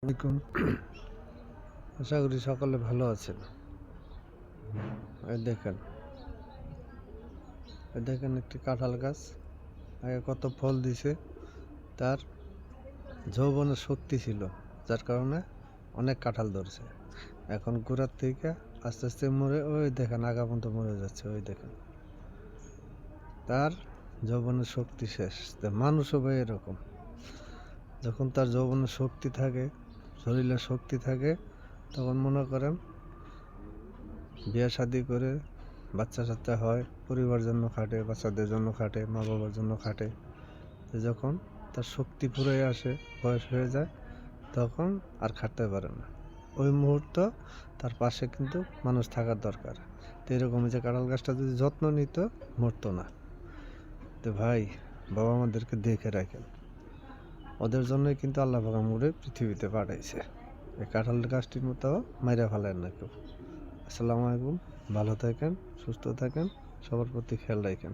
আলাইকুম। আশা করি সকলে ভালো আছেন। এই দেখেন একটি কাঁঠাল গাছ আগে কত ফল দিছে। তার যৌবনের শক্তি ছিল, যার কারণে অনেক কাঁঠাল ধরছে। এখন গোড়ার থেকে আস্তে আস্তে মরে, ওই দেখেন আগা পর্যন্ত মরে যাচ্ছে। ওই দেখেন তার যৌবনের শক্তি শেষ। মানুষও ভাই এরকম, যখন তার যৌবনের শক্তি থাকে, শরীরে শক্তি থাকে, তখন মনে করেন বিয়ে শাদি করে বাচ্চা কাচ্চা হয়, পরিবার জন্য খাটে, বাচ্চাদের জন্য খাটে, মা বাবার জন্য খাটে। যখন তার শক্তি ফুরিয়ে আসে, বয়স হয়ে যায়, তখন আর খাটতে পারে না। ওই মুহূর্ত তার পাশে কিন্তু মানুষ থাকার দরকার। তো এরকম যে কাঁঠাল গাছটা যদি যত্ন নিত, মরতো না। তো ভাই, বাবা আমাদেরকে দেখে রাখেন, ওদের জন্যই কিন্তু আল্লাহ পাক আমাদের পৃথিবীতে পাঠাইছে। এই কাঁঠাল গাছটির মতো মাইরা ফেলেন না কেউ। আসসালামু আলাইকুম। ভালো থাকেন, সুস্থ থাকেন, সবার প্রতি খেয়াল রাখেন।